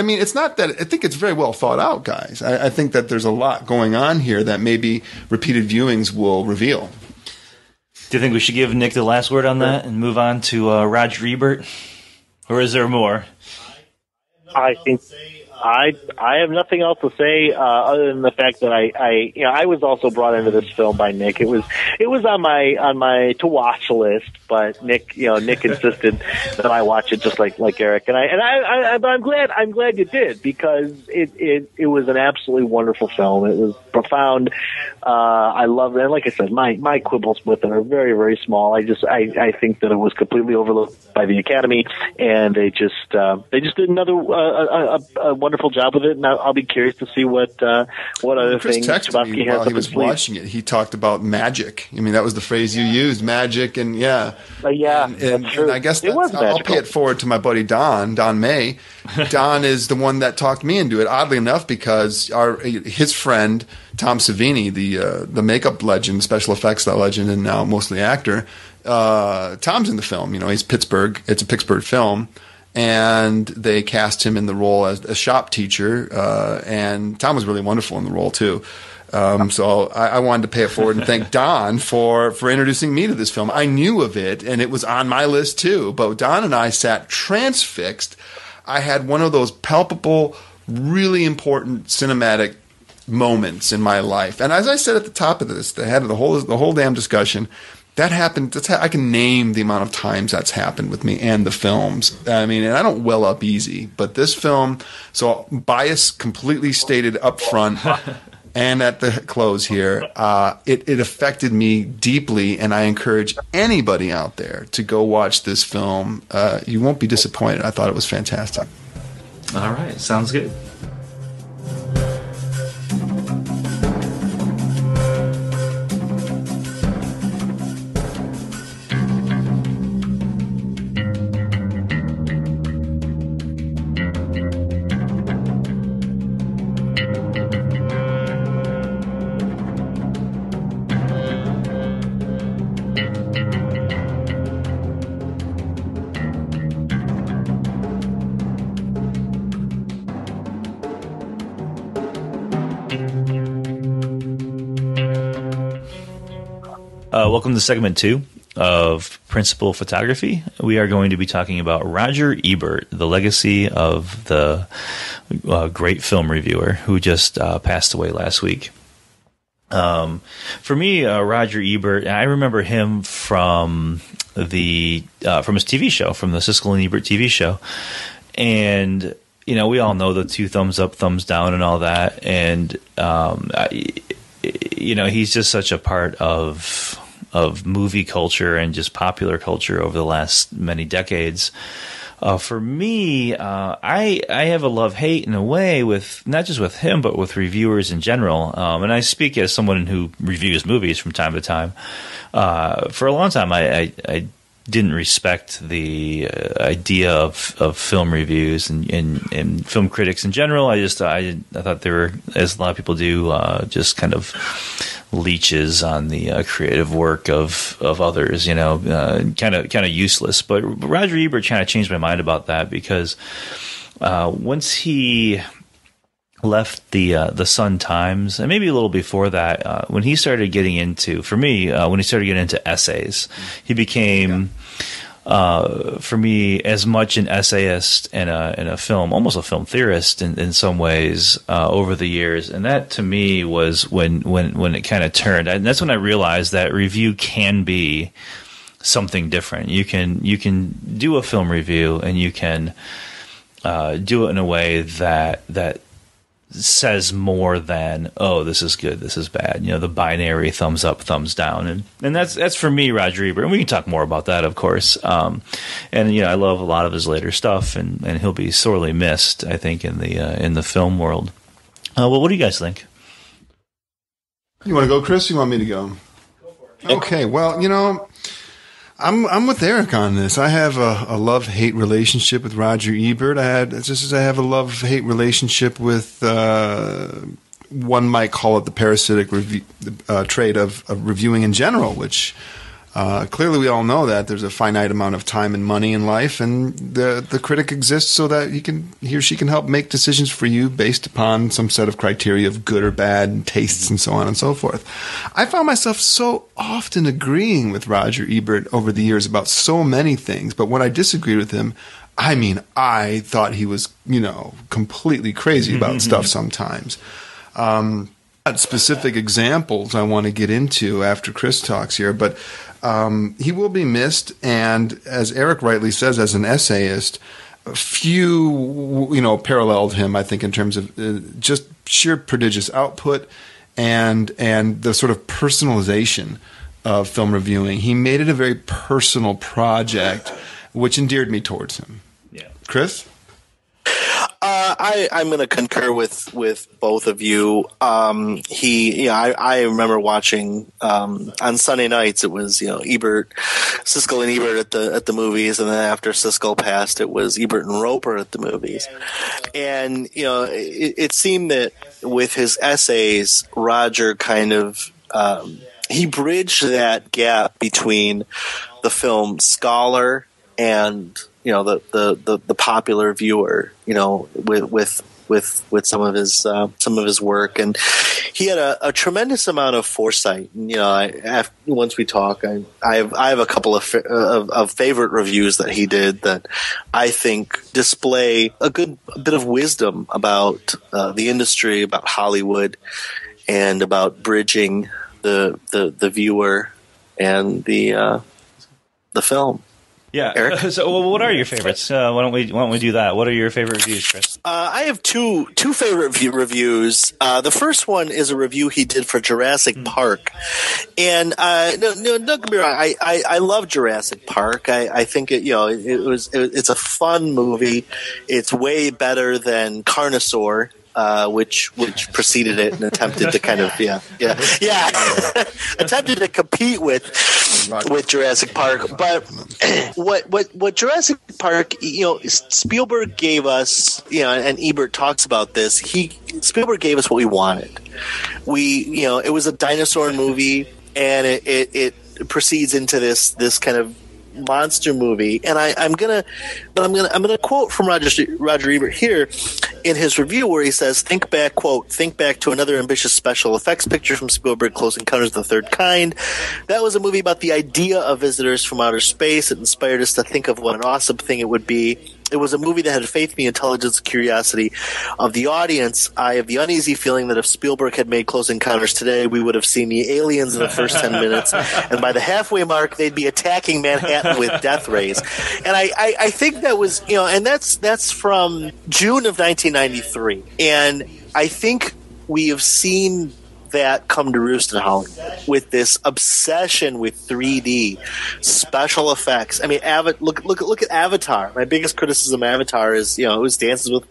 mean, it's not that. I think it's very well thought out, guys. I think that there's a lot going on here that maybe repeated viewings will reveal. Do you think we should give Nick the last word on that and move on to Roger Ebert, or is there more? I think I have nothing else to say other than the fact that I was also brought into this film by Nick. It was on my to watch list, but Nick insisted that I watch it just like Eric, but I'm glad you did, because it was an absolutely wonderful film. It was profound. I love it. And like I said, my quibbles with it are very, very small. I think that it was completely overlooked by the Academy, and they just did another a wonderful job with it. And I'll be curious to see what other Chris things texted me while he was watching it. He talked about magic. I mean, that was the phrase you used, magic, and that's true. And I guess I'll pay it forward to my buddy Don May. Don is the one that talked me into it, oddly enough, because his friend Tom Savini, the makeup legend, special effects legend, and now mostly actor, Tom's in the film. He's Pittsburgh. It's a Pittsburgh film. And they cast him in the role as a shop teacher, and Tom was really wonderful in the role too. So I wanted to pay it forward and thank Don for introducing me to this film. I knew of it, and it was on my list too. But Don and I sat transfixed. I had one of those palpable, really important cinematic moments in my life. And as I said at the top of this, the head of the whole damn discussion, that happened. I can name the amount of times that's happened with me and the films. I mean, and I don't well up easy, but this film, so bias completely stated up front and at the close here, it affected me deeply, and I encourage anybody out there to go watch this film. You won't be disappointed. I thought it was fantastic. All right. Sounds good. Welcome to segment 2 of Principal Photography. We are going to be talking about Roger Ebert, the legacy of the great film reviewer who just passed away last week. For me, Roger Ebert, I remember him from from his TV show, from the Siskel and Ebert TV show. And, you know, we all know the 2 thumbs up, thumbs down and all that. And, you know, he's just such a part of movie culture and just popular culture over the last many decades. For me, I have a love-hate in a way with not just with him, but with reviewers in general. And I speak as someone who reviews movies from time to time. For a long time, I didn't respect the idea of film reviews and film critics in general. I thought they were, as a lot of people do, just kind of leeches on the creative work of others, you know, kind of useless. But Roger Ebert kind of changed my mind about that, because once he left the Sun Times, and maybe a little before that, when he started getting into, for me, when he started getting into essays, he became, for me, as much an essayist and a film, almost a film theorist in some ways, over the years. And that to me was when it kind of turned. And that's when I realized that review can be something different. You can do a film review, and you can do it in a way that says more than, oh, this is good, this is bad. You know, the binary thumbs up, thumbs down. And that's for me, Roger Ebert. And we can talk more about that, of course. And, you know, I love a lot of his later stuff, and he'll be sorely missed, I think, in the film world. Well, what do you guys think? You want to go, Chris? You want me to go? Okay, well, you know, I'm with Eric on this. I have a love-hate relationship with Roger Ebert. Just as I have a love-hate relationship with one might call it the parasitic trait of reviewing in general, which clearly we all know that there's a finite amount of time and money in life, and the critic exists so that he or she can help make decisions for you based upon some set of criteria of good or bad and tastes and so on and so forth. I found myself so often agreeing with Roger Ebert over the years about so many things, but when I disagreed with him, I mean, I thought he was, you know, completely crazy about stuff sometimes. Specific examples I want to get into after Chris talks here, but he will be missed, and as Eric rightly says, as an essayist, few, you know, paralleled him, I think, in terms of just sheer prodigious output and the sort of personalization of film reviewing. He made it a very personal project, which endeared me towards him. Yeah, Chris? I'm going to concur with both of you. I remember watching on Sunday nights. It was, you know, Siskel and Ebert at the movies, and then after Siskel passed, it was Ebert and Roper at the movies. And you know, it seemed that with his essays, Roger kind of he bridged that gap between the film scholar and, you know, the popular viewer, you know, with some of his work, and he had a tremendous amount of foresight. And, you know, once we talk, I have a couple of favorite reviews that he did that I think display a good bit of wisdom about the industry, about Hollywood, and about bridging the viewer and the film. Yeah. Eric? So, what are your favorites? Why don't we do that? What are your favorite reviews, Chris? I have two favorite reviews. The first one is a review he did for Jurassic Park, and don't get me wrong, I love Jurassic Park. I think it's a fun movie. It's way better than Carnosaur. Which preceded it and attempted to kind of attempted to compete with Jurassic Park. But what Jurassic Park, you know, Spielberg gave us, you know, and Ebert talks about this. Spielberg gave us what we wanted. It was a dinosaur movie, and it proceeds into this kind of monster movie, and I'm gonna quote from Roger Ebert here. in his review where he says, think back, quote, think back to another ambitious special effects picture from Spielberg, Close Encounters of the Third Kind. That was a movie about the idea of visitors from outer space. It inspired us to think of what an awesome thing it would be. It was a movie that had faith in the intelligence and curiosity of the audience. I have the uneasy feeling that if Spielberg had made Close Encounters today, we would have seen the aliens in the first 10 minutes, and by the halfway mark, they'd be attacking Manhattan with death rays. And I think that was, and that's from June of 1993. And I think we have seen that come to roost in Hollywood with this obsession with 3D special effects. I mean, look at Avatar. My biggest criticism of Avatar is, it was Dances with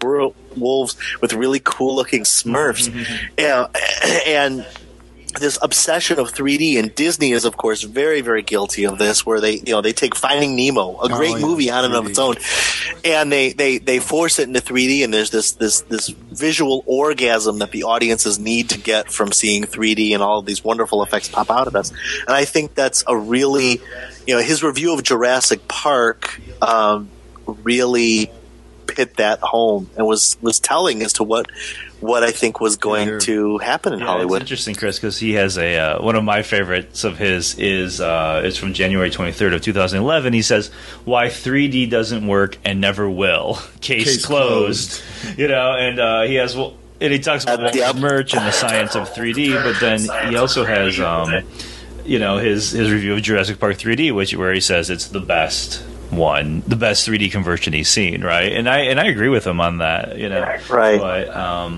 Wolves with really cool looking Smurfs, and this obsession of 3D, and Disney is, of course, very, very guilty of this, where they take Finding Nemo, a great movie on and of its own, and they force it into 3D, and there's this visual orgasm that the audiences need to get from seeing 3D, and all of these wonderful effects pop out of us. And I think that's a really, his review of Jurassic Park really hit that home and was telling as to what I think was going to happen in Hollywood. It's interesting, Chris, because he has a one of my favorites of his is from January 23rd of 2011. He says, "Why 3D doesn't work and never will. Case closed." And he has and he talks about merch and the science of 3D, but then he also has his review of Jurassic Park 3D, where he says it's the best 3D conversion he's seen, right? And I agree with him on that, Right. But,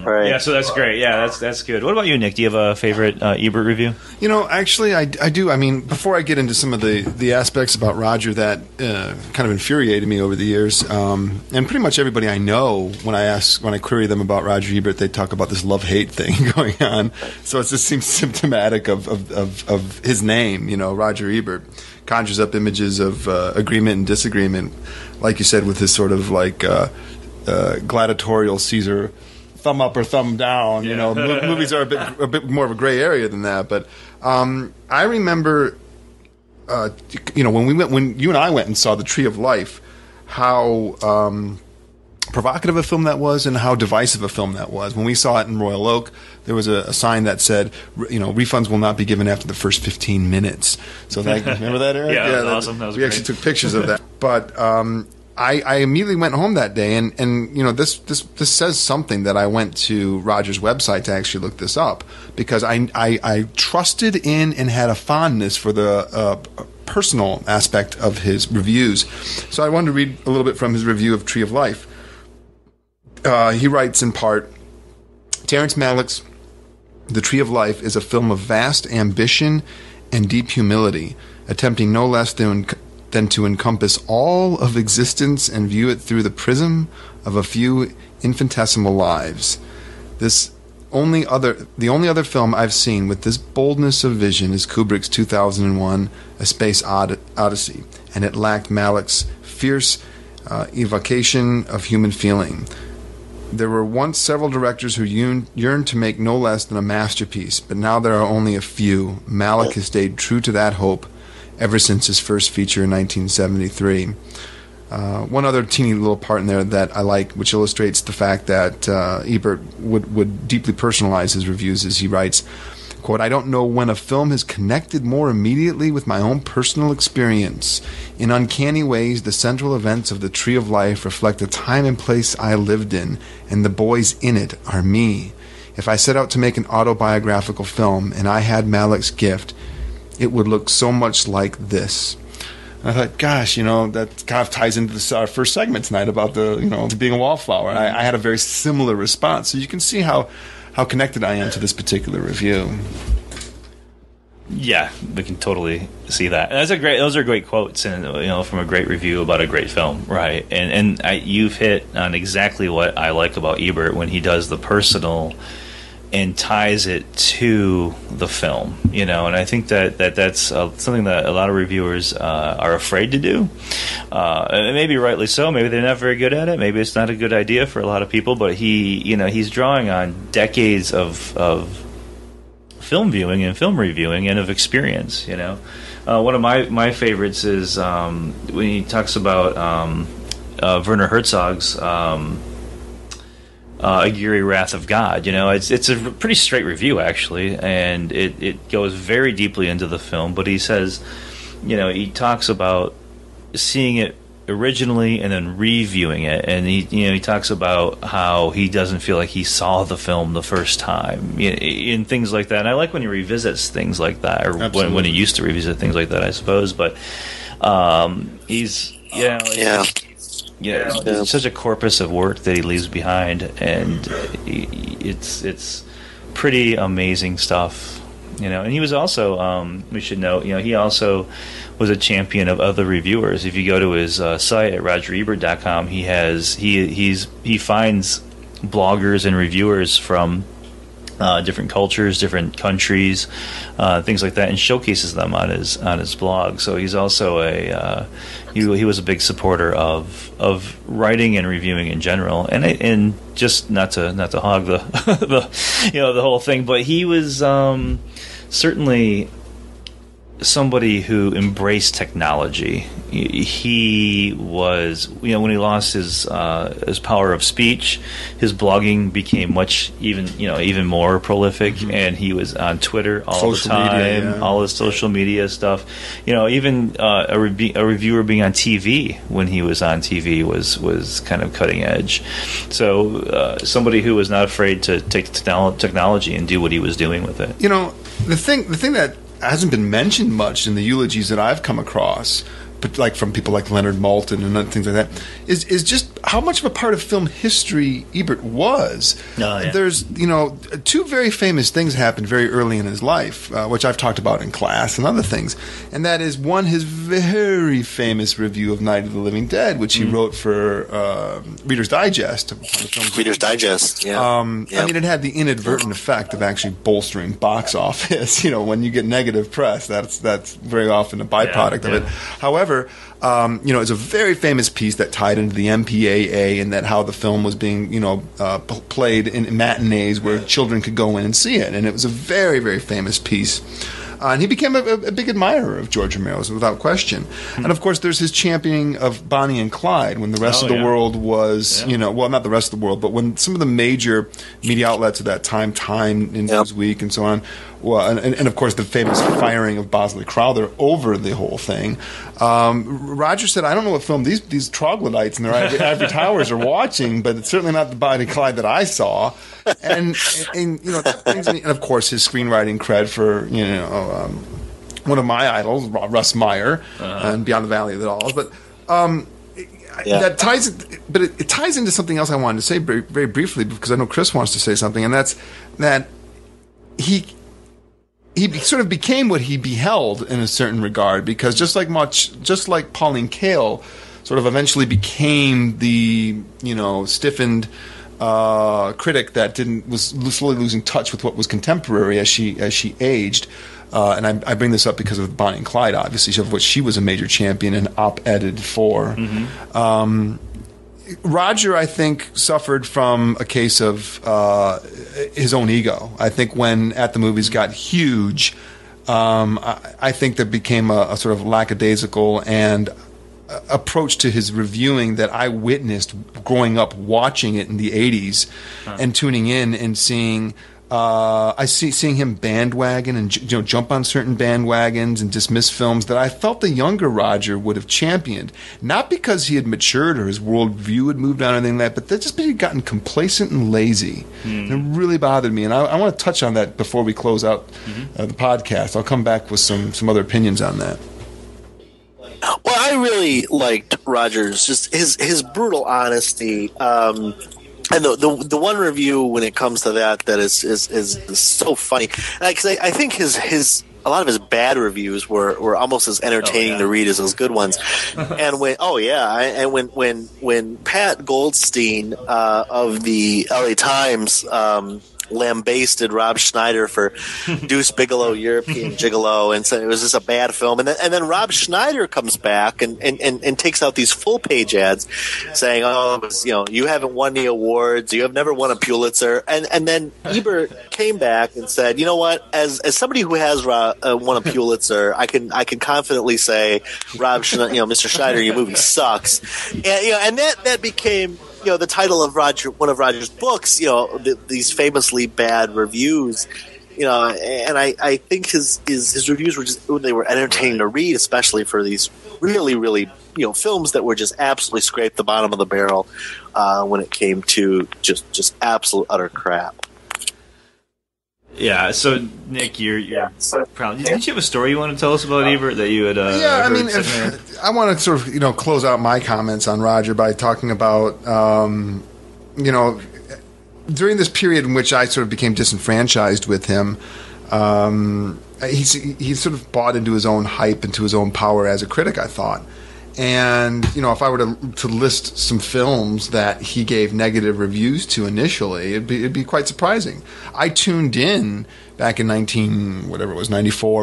right. Yeah, so that's great. Yeah, that's good. What about you, Nick? Do you have a favorite Ebert review? Actually, I do. I mean, before I get into some of the aspects about Roger that kind of infuriated me over the years, and pretty much everybody I know, when I query them about Roger Ebert, they talk about this love-hate thing going on. So it just seems symptomatic of his name, Roger Ebert. Conjures up images of agreement and disagreement, like you said, with his sort of like gladiatorial Caesar thumb up or thumb down. Movies are a bit more of a gray area than that. But I remember, when you and I went and saw The Tree of Life, how provocative a film that was and how divisive a film that was. When we saw it in Royal Oak, there was a sign that said, refunds will not be given after the first 15 minutes. So remember that, Eric? Yeah, that was awesome. That was we great. actually took pictures of that. But I immediately went home that day, and this says something that I went to Roger's website to actually look this up, because I trusted in and had a fondness for the personal aspect of his reviews. So I wanted to read a little bit from his review of Tree of Life. He writes in part, Terrence Malick's The Tree of Life is a film of vast ambition and deep humility, attempting no less than to encompass all of existence and view it through the prism of a few infinitesimal lives. The only other film I've seen with this boldness of vision is Kubrick's 2001 A Space Odyssey, and it lacked Malick's fierce evocation of human feeling. There were once several directors who yearned to make no less than a masterpiece, but now there are only a few. Malick has stayed true to that hope ever since his first feature in 1973. One other teeny little part in there that I like, which illustrates the fact that Ebert would deeply personalize his reviews, as he writes, quote, I don't know when a film has connected more immediately with my own personal experience. In uncanny ways, the central events of The Tree of Life reflect the time and place I lived in, and the boys in it are me. If I set out to make an autobiographical film, and I had Malick's gift, it would look so much like this. I thought, gosh, that kind of ties into our first segment tonight about being a wallflower. I had a very similar response. So you can see how connected I am to this particular review. Yeah, we can totally see that. And those are great quotes, and from a great review about a great film, right? And you've hit on exactly what I like about Ebert when he does the personal and ties it to the film, and I think that's something that a lot of reviewers are afraid to do, and maybe rightly so. Maybe they're not very good at it. Maybe it's not a good idea for a lot of people. But he's drawing on decades of film viewing and film reviewing and of experience. One of my favorites is when he talks about Werner Herzog's Aguirre Wrath of God. It's a pretty straight review, actually, and it goes very deeply into the film. But he says, he talks about seeing it originally and then reviewing it, and he talks about how he doesn't feel like he saw the film the first time, in things like that. And I like when he revisits things like that, or when he used to revisit things like that, I suppose. But he's it's such a corpus of work that he leaves behind, and it's pretty amazing stuff. And he was also, we should note, he also was a champion of other reviewers. If you go to his site at RogerEbert.com, he finds bloggers and reviewers from different cultures, different countries, things like that, and showcases them on his blog. So he's also he was a big supporter of writing and reviewing in general, and just not to hog the the whole thing, but he was certainly somebody who embraced technology. He was, when he lost his power of speech, his blogging became even more prolific, and he was on Twitter all the time, all his social media stuff. Even a reviewer being on TV when he was on TV was kind of cutting edge. So somebody who was not afraid to take technology and do what he was doing with it. The thing that hasn't been mentioned much in the eulogies that I've come across, but like from people like Leonard Maltin and other things like that, is just how much of a part of film history Ebert was. There's two very famous things happened very early in his life, which I've talked about in class and other things, and that is one, his very famous review of Night of the Living Dead, which he wrote for Reader's Digest. Reader's Digest, yeah. I mean, it had the inadvertent effect of actually bolstering box office. When you get negative press, that's very often a byproduct of it. However, it's a very famous piece that tied into the MPAA, and that how the film was being, played in matinees where children could go in and see it, and it was a very, very famous piece. And he became a big admirer of George Romero's, without question. And of course, there's his championing of Bonnie and Clyde when the rest of the world was, not the rest of the world, but when some of the major media outlets at that time, Time and Newsweek and so on, and of course the famous firing of Bosley Crowther over the whole thing. Roger said, "I don't know what film these troglodytes in their ivory towers are watching, but it's certainly not the Bonnie and Clyde that I saw." And of course his screenwriting cred for one of my idols, Russ Meyer, and Beyond the Valley of the Dolls. But that ties, but it ties into something else I wanted to say very, very briefly, because I know Chris wants to say something, and that's that he sort of became what he beheld in a certain regard, because just like Pauline Kael sort of eventually became the stiffened critic that was slowly losing touch with what was contemporary as she aged. And I bring this up because of Bonnie and Clyde, obviously, of which she was a major champion and op-edited for. Roger, I think, suffered from a case of his own ego. I think when At the Movies got huge, I think there became a sort of lackadaisical and approach to his reviewing that I witnessed growing up watching it in the 80s and tuning in and seeing seeing him bandwagon and jump on certain bandwagons and dismiss films that I felt the younger Roger would have championed, not because he had matured or his worldview had moved on or anything like that, but that just he'd gotten complacent and lazy. And it really bothered me, and I want to touch on that before we close out the podcast. I'll come back with some other opinions on that. Well, I really liked Roger's, just his brutal honesty. And the one review when it comes to that is so funny, because I think a lot of his bad reviews were almost as entertaining to read as his good ones. And when Pat Goldstein of the LA Times lambasted Rob Schneider for Deuce Bigalow, European Gigolo, and so it was just a bad film. And then Rob Schneider comes back and takes out these full page ads saying, you haven't won the awards, you have never won a Pulitzer. And then Ebert came back and said, you know what, as somebody who has won a Pulitzer, I can confidently say, Mr. Schneider, your movie sucks. And that became the title of one of Roger's books, these famously bad reviews, and I think his reviews they were entertaining to read, especially for these really, really, films that were just absolutely scraped the bottom of the barrel when it came to just absolute utter crap. Yeah, so Nick, you're proud. Didn't you have a story you want to tell us about Ebert that you had? Yeah, I mean, I want to sort of close out my comments on Roger by talking about during this period in which I sort of became disenfranchised with him. He sort of bought into his own hype, into his own power as a critic, I thought. And, if I were to list some films that he gave negative reviews to initially, it'd be quite surprising. I tuned in back in 94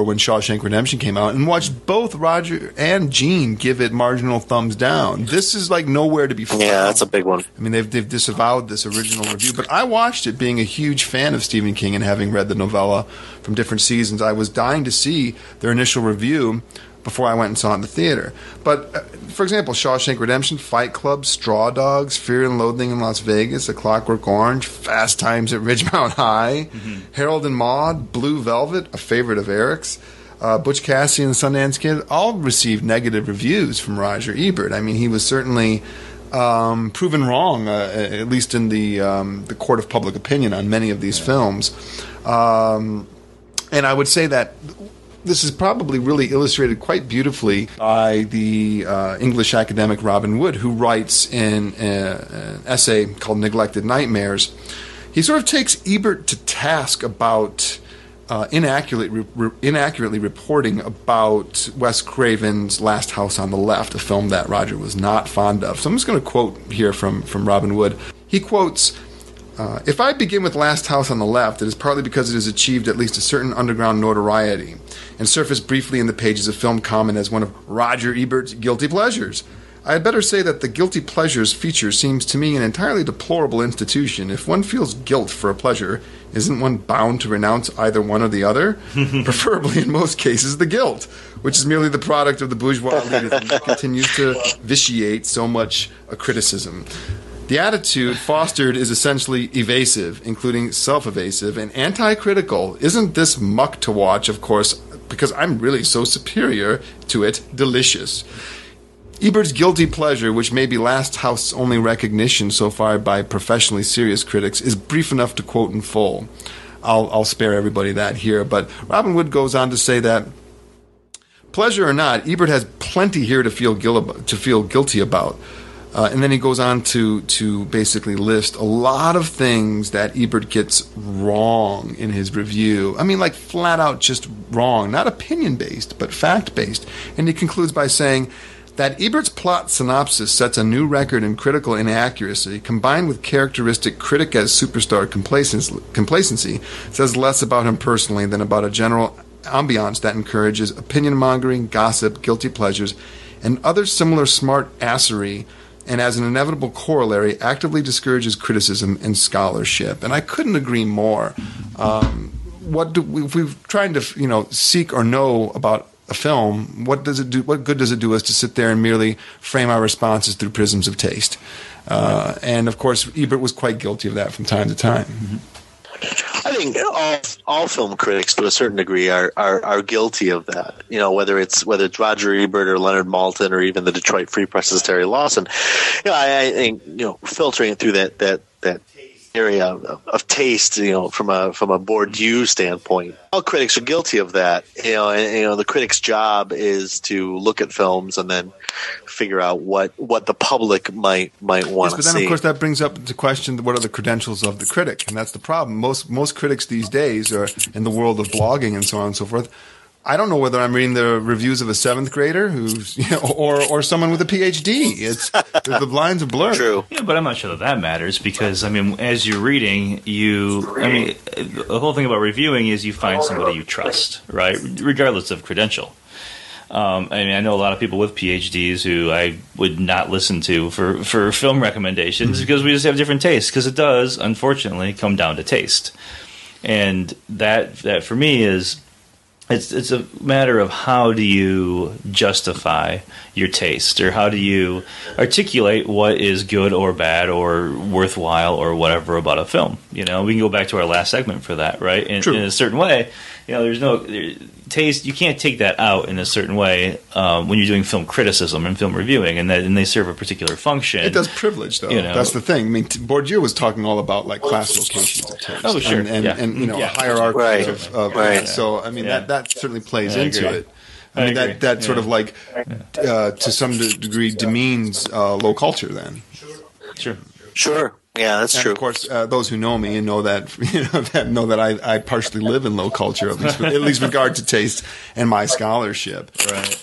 when Shawshank Redemption came out and watched both Roger and Gene give it marginal thumbs down. This is like nowhere to be found. Yeah, that's a big one. I mean, they've disavowed this original review, but I watched it being a huge fan of Stephen King and having read the novella from different seasons. I was dying to see their initial review before I went and saw it in the theater. But, for example, Shawshank Redemption, Fight Club, Straw Dogs, Fear and Loathing in Las Vegas, A Clockwork Orange, Fast Times at Ridgemount High, Harold and Maude, Blue Velvet, a favorite of Eric's, Butch Cassidy and the Sundance Kid, all received negative reviews from Roger Ebert. I mean, he was certainly proven wrong, at least in the court of public opinion on many of these films. And I would say that this is probably really illustrated quite beautifully by the English academic Robin Wood, who writes in an essay called Neglected Nightmares. He sort of takes Ebert to task about inaccurately reporting about Wes Craven's Last House on the Left, a film that Roger was not fond of. So I'm just going to quote here from Robin Wood. He quotes, if I begin with Last House on the Left, it is partly because it has achieved at least a certain underground notoriety and surfaced briefly in the pages of Film Comment as one of Roger Ebert's guilty pleasures. I had better say that the guilty pleasures feature seems to me an entirely deplorable institution. If one feels guilt for a pleasure, isn't one bound to renounce either one or the other? Preferably, in most cases, the guilt, which is merely the product of the bourgeois elitism that continues to vitiate so much a criticism. The attitude fostered is essentially evasive, including self-evasive and anti-critical. Isn't this muck to watch, of course, because I'm really so superior to it, delicious. Ebert's guilty pleasure, which may be Last House's only recognition so far by professionally serious critics, is brief enough to quote in full. I'll spare everybody that here, but Robin Wood goes on to say that, pleasure or not, Ebert has plenty here to feel guilty about. And then he goes on to basically list a lot of things that Ebert gets wrong in his review. I mean, like flat out just wrong, not opinion-based, but fact-based. And he concludes by saying that Ebert's plot synopsis sets a new record in critical inaccuracy, combined with characteristic critic as superstar complacency, says less about him personally than about a general ambiance that encourages opinion-mongering, gossip, guilty pleasures, and other similar smart assery, and as an inevitable corollary, actively discourages criticism and scholarship. And I couldn't agree more. If we're trying to, seek or know about a film, what does it do? What good does it do us to sit there and merely frame our responses through prisms of taste? And of course, Ebert was quite guilty of that from time to time. Mm-hmm. I think all film critics, to a certain degree, are guilty of that. Whether it's Roger Ebert or Leonard Maltin or even the Detroit Free Press's Terry Lawson. I think filtering it through that area of taste, from a Bourdieu standpoint, all critics are guilty of that. And the critic's job is to look at films and then figure out what the public might want to see. But then, of course, that brings up the question: what are the credentials of the critic? And that's the problem. Most critics these days are in the world of blogging and so on and so forth. I don't know whether I'm reading the reviews of a seventh grader who's, or someone with a PhD. The lines are blurred. True. Yeah, but I'm not sure that matters because, as you're reading, the whole thing about reviewing is you find somebody you trust, right? Regardless of credential. I know a lot of people with PhDs who I would not listen to for film recommendations because we just have different tastes. Because it does, unfortunately, come down to taste, and that for me is it's a matter of how do you justify your taste, or how do you articulate what is good or bad or worthwhile or whatever about a film. We can go back to our last segment for that, right? In a certain way, there's no taste. You can't take that out in a certain way when you're doing film criticism and film reviewing, and they serve a particular function. It does privilege, though. That's the thing. I mean, Bourdieu was talking all about like classifications of taste. Oh, sure. And a hierarchy of so I mean that certainly plays into it. I mean that sort of like to some degree demeans low culture. Then, sure. Yeah, that's true. Of course, those who know me and know that I partially live in low culture, at least with regard to taste and my scholarship. Right.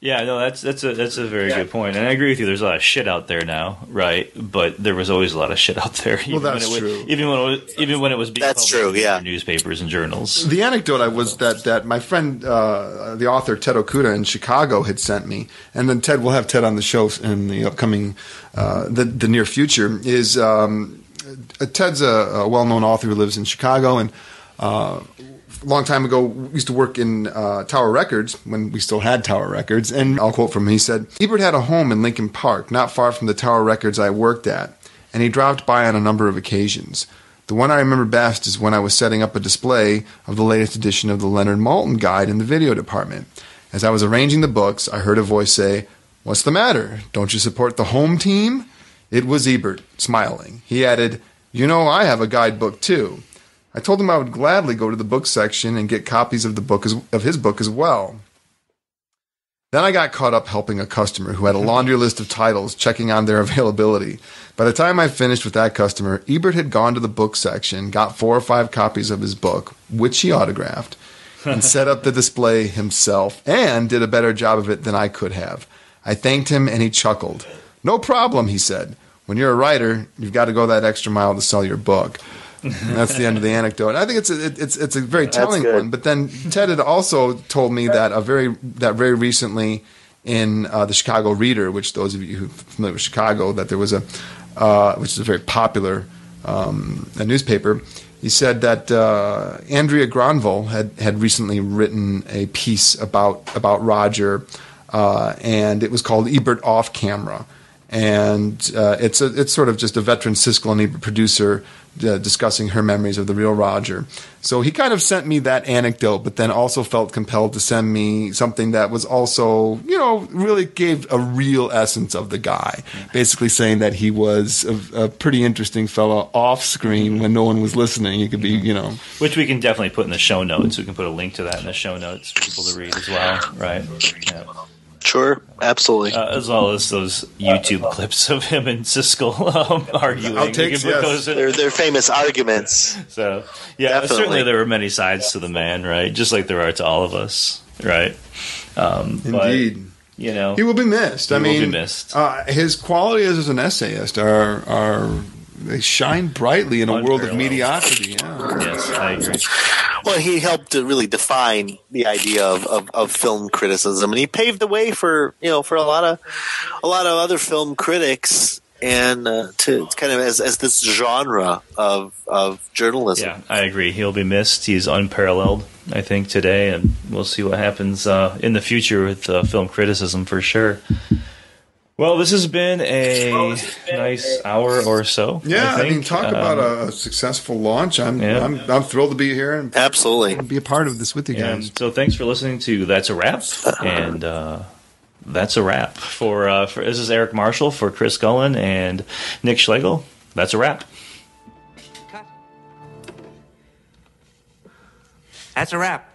Yeah, no, that's a very good point, and I agree with you. There's a lot of shit out there now, right? But there was always a lot of shit out there. Well, that's true. Even when it was being published in newspapers and journals. The anecdote was that my friend, the author Ted Okuda in Chicago, had sent me, and then we'll have Ted on the show in the upcoming the near future. Is Ted's a well-known author who lives in Chicago, and a long time ago, we used to work in Tower Records when we still had Tower Records. And I'll quote from him. He said, Ebert had a home in Lincoln Park, not far from the Tower Records I worked at, and he dropped by on a number of occasions. The one I remember best is when I was setting up a display of the latest edition of the Leonard Maltin Guide in the video department. As I was arranging the books, I heard a voice say, "What's the matter? Don't you support the home team?" It was Ebert, smiling. He added, I have a guidebook too. I told him I would gladly go to the book section and get copies of his book as well. Then I got caught up helping a customer who had a laundry list of titles, checking on their availability. By the time I finished with that customer, Ebert had gone to the book section, got 4 or 5 copies of his book, which he autographed, and set up the display himself, and did a better job of it than I could have. I thanked him, and he chuckled. "No problem," he said. "When you're a writer, you've got to go that extra mile to sell your book." And that's the end of the anecdote. I think it's a very telling one. But then Ted had also told me that very recently in the Chicago Reader, which those of you who are familiar with Chicago, that there was which is a very popular a newspaper. He said that Andrea Granville had recently written a piece about Roger, and it was called Ebert Off Camera. And it's sort of just a veteran Siskel and Ebert producer discussing her memories of the real Roger. So he kind of sent me that anecdote, but then also felt compelled to send me something that was also, really gave a real essence of the guy. Basically saying that he was a pretty interesting fellow off screen when no one was listening. He could be, Which we can definitely put in the show notes. We can put a link to that in the show notes for people to read as well, right? Yeah. Sure, absolutely. As well as those YouTube clips of him and Siskel arguing. Outtakes, yes. They're famous arguments. So, yeah, certainly there were many sides to the man, right? Just like there are to all of us, right? Indeed. But, he will be missed. He will be missed. His qualities as an essayist are they shine brightly in a world of mediocrity. Yeah. Yes, I agree. Well, he helped to really define the idea of film criticism, and he paved the way for a lot of other film critics, and to kind of as this genre of journalism. Yeah, I agree. He'll be missed. He's unparalleled, I think, today, and we'll see what happens in the future with film criticism for sure. Well, this has been a nice hour or so. Yeah, I mean, talk about a successful launch. I'm thrilled to be here and absolutely be a part of this with you guys. So thanks for listening to That's a Wrap, and that's a wrap for this is Eric Marshall for Chris Cullen and Nick Schlegel. That's a wrap. Cut. That's a wrap.